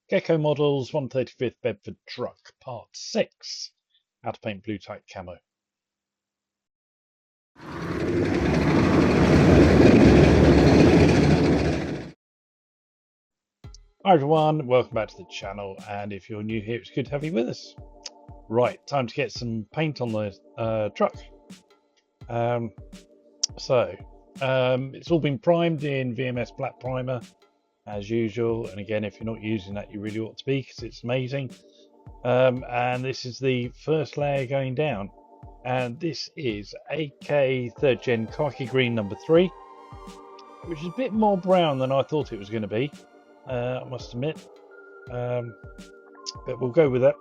Gecko Models 135th Bedford Truck, Part 6. How to paint Blu-Tack camo. Hi everyone, welcome back to the channel, and if you're new here, it's good to have you with us. Right, time to get some paint on the truck. It's all been primed in VMS black primer as usual, and again, if you're not using that, you really ought to be, because it's amazing. And this is the first layer going down, and this is AK 3rd Gen Khaki Green number 3, which is a bit more brown than I thought it was going to be, I must admit, but we'll go with that.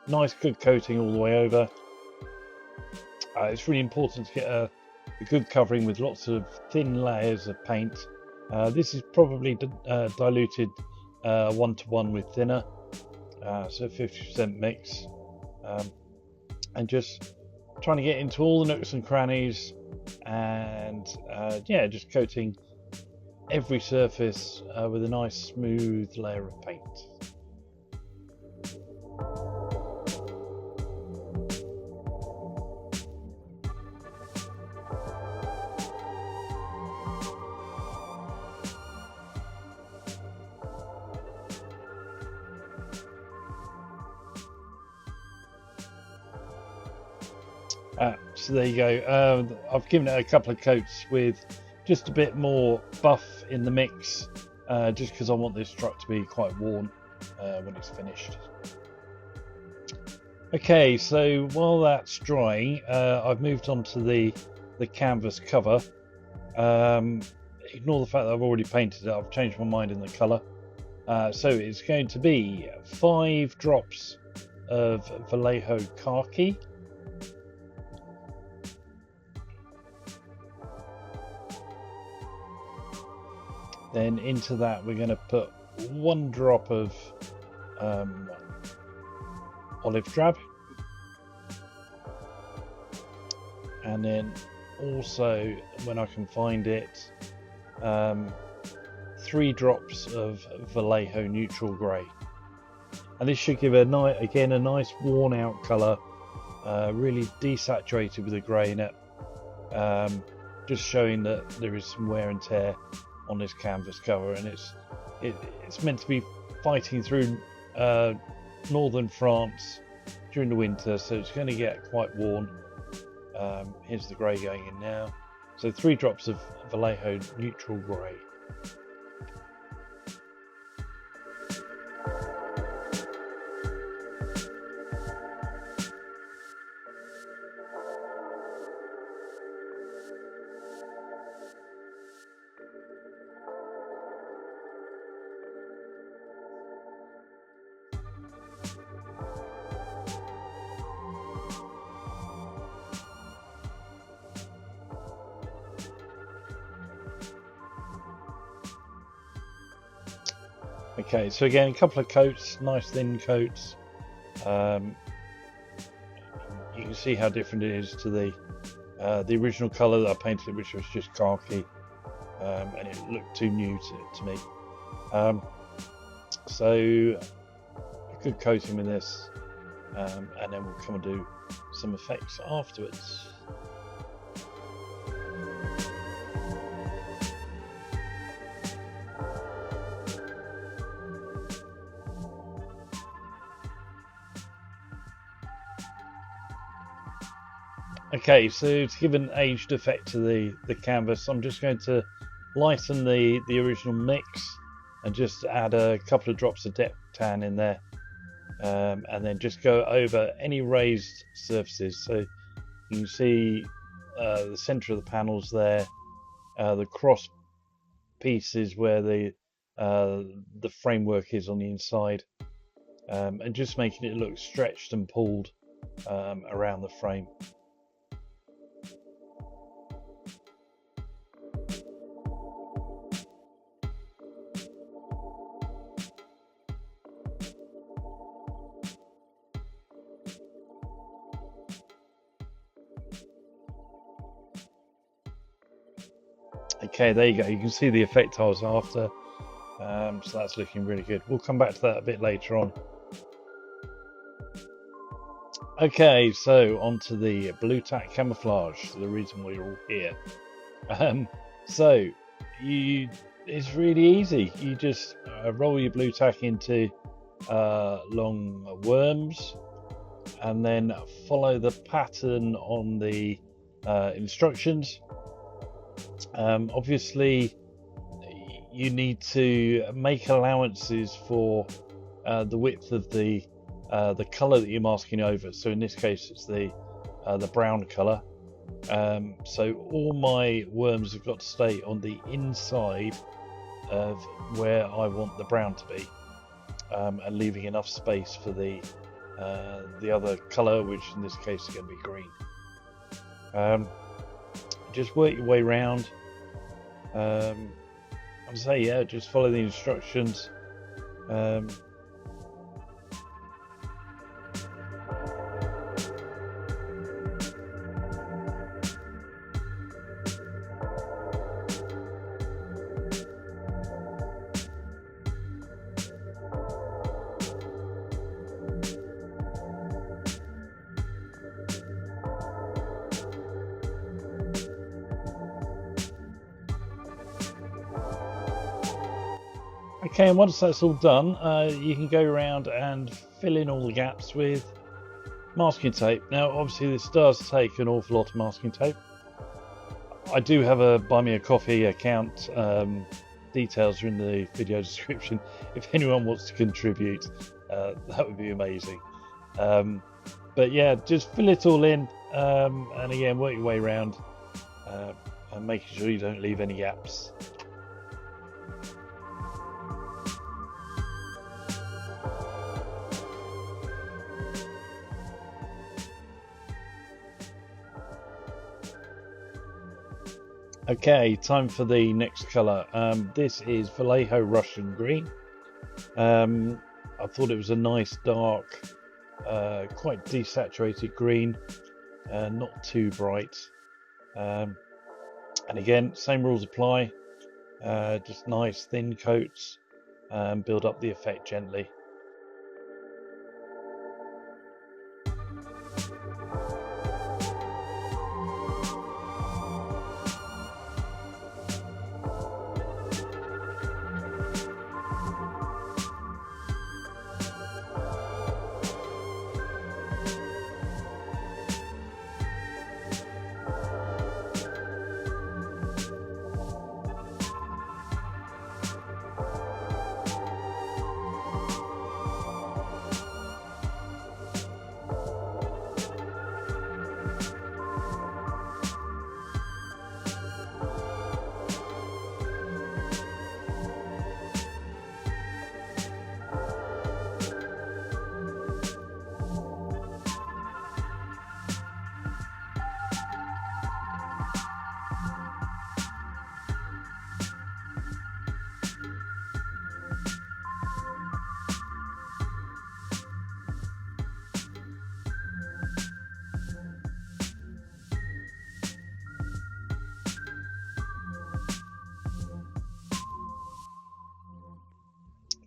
Nice good coating all the way over. It's really important to get a good covering with lots of thin layers of paint. This is probably diluted 1-to-1 with thinner, so 50% mix, and just trying to get into all the nooks and crannies, and yeah, just coating every surface with a nice smooth layer of paint. So there you go. I've given it a couple of coats with just a bit more buff in the mix, just because I want this truck to be quite worn when it's finished. Okay, so while that's drying, I've moved on to the canvas cover. Ignore the fact that I've already painted it. I've changed my mind in the colour. So it's going to be 5 drops of Vallejo khaki. Then into that we're going to put 1 drop of olive drab, and then also, when I can find it, 3 drops of Vallejo neutral grey, and this should give a nice worn out colour, really desaturated with the grey in it, just showing that there is some wear and tear on this canvas cover, and it's meant to be fighting through northern France during the winter, so it's going to get quite worn. Here's the grey going in now, so 3 drops of Vallejo neutral grey. Okay, so again, a couple of coats, nice thin coats. You can see how different it is to the original colour that I painted, which was just khaki, and it looked too new to me. So a good coating with this, and then we'll come and do some effects afterwards. Okay, so to give an aged effect to the canvas, I'm just going to lighten the original mix and just add a couple of drops of depth tan in there, and then just go over any raised surfaces. So you can see the center of the panels there, the cross pieces where the framework is on the inside, and just making it look stretched and pulled around the frame. Okay, there you go. You can see the effect I was after. So that's looking really good. We'll come back to that a bit later on. Okay, so onto the Blu-Tack camouflage, the reason why you're all here. So it's really easy. You just roll your Blu-Tack into long worms, and then follow the pattern on the instructions. Obviously, you need to make allowances for the width of the colour that you're masking over. So in this case, it's the brown colour. So all my worms have got to stay on the inside of where I want the brown to be, and leaving enough space for the other colour, which in this case is going to be green. Just work your way around. I'd say, yeah, just follow the instructions. Okay, and once that's all done, you can go around and fill in all the gaps with masking tape. Now, obviously, this does take an awful lot of masking tape. I do have a Buy Me a Coffee account. Details are in the video description. If anyone wants to contribute, that would be amazing. But yeah, just fill it all in, and again, work your way around, and making sure you don't leave any gaps. Okay, time for the next colour. This is Vallejo Russian Green. I thought it was a nice dark, quite desaturated green, not too bright. And again, same rules apply. Just nice thin coats, and build up the effect gently.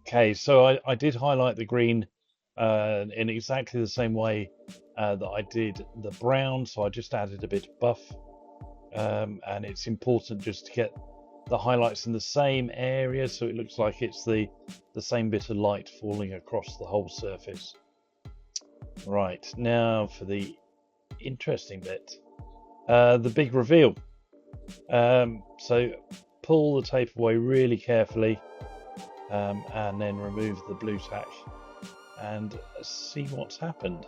Okay, so I did highlight the green in exactly the same way that I did the brown, so I just added a bit of buff, and it's important just to get the highlights in the same area so it looks like it's the same bit of light falling across the whole surface. Right, now for the interesting bit, the big reveal. So pull the tape away really carefully, and then remove the Blu-Tack and see what's happened.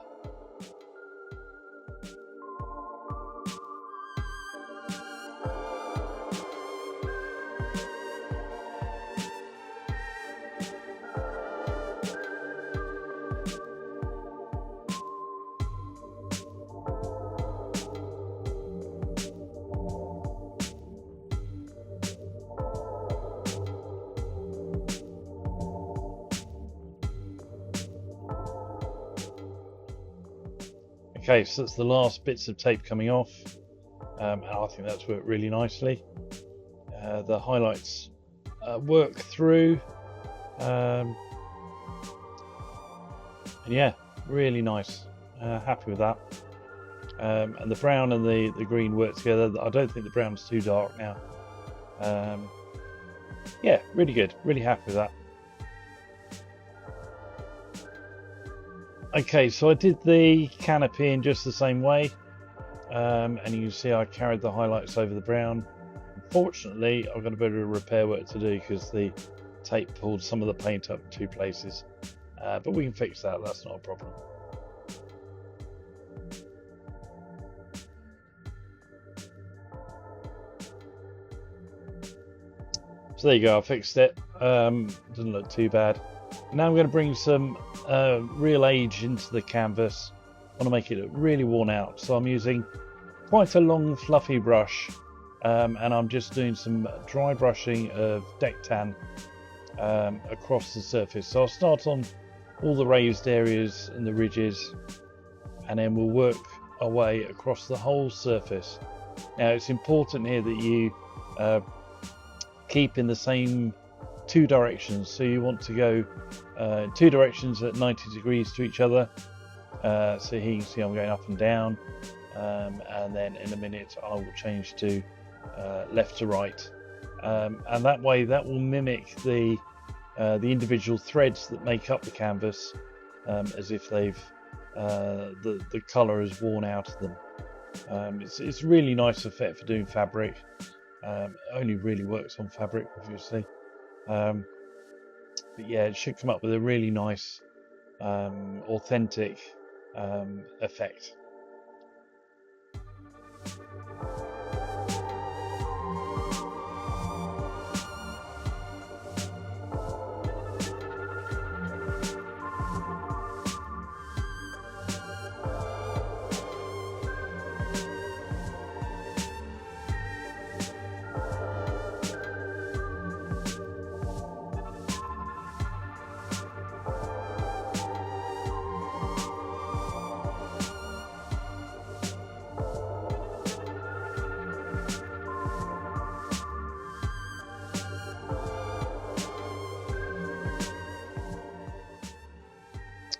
Okay, so that's the last bits of tape coming off, and I think that's worked really nicely. The highlights work through, And yeah, really nice. Happy with that. And the brown and the green work together. I don't think the brown's too dark now. Yeah, really good. Really happy with that. Okay, so I did the canopy in just the same way. And you can see I carried the highlights over the brown. Unfortunately, I've got a bit of repair work to do because the tape pulled some of the paint up in two places. But we can fix that, that's not a problem. So there you go, I fixed it. Doesn't look too bad. Now I'm going to bring some real age into the canvas. I want to make it look really worn out, so I'm using quite a long fluffy brush, and I'm just doing some dry brushing of deck tan across the surface. So I'll start on all the raised areas and the ridges, and then we'll work our way across the whole surface. Now it's important here that you keep in the same two directions, so you want to go in two directions at 90 degrees to each other. So here you can see I'm going up and down, and then in a minute I will change to left to right, and that way that will mimic the individual threads that make up the canvas, as if they've the colour is worn out of them. It's a really nice effect for doing fabric. It only really works on fabric, obviously, but yeah, it should come up with a really nice authentic effect.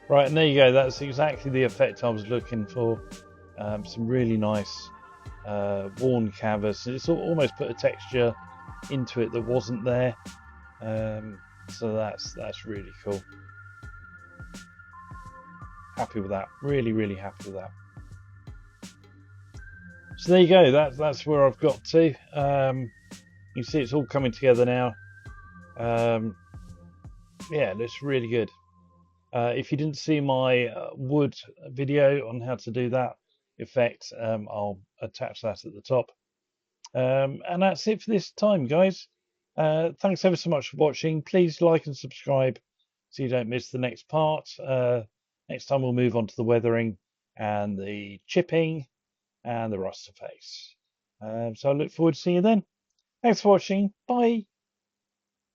Right, and there you go, that's exactly the effect I was looking for. Some really nice worn canvas. It's almost put a texture into it that wasn't there, so that's really cool. Happy with that, really happy with that. So there you go, that's where I've got to. You see it's all coming together now. Yeah, it looks really good. If you didn't see my wood video on how to do that effect, I'll attach that at the top. And that's it for this time, guys. Thanks ever so much for watching. Please like and subscribe so you don't miss the next part. Next time we'll move on to the weathering and the chipping and the rust effects. So I look forward to seeing you then. Thanks for watching. Bye.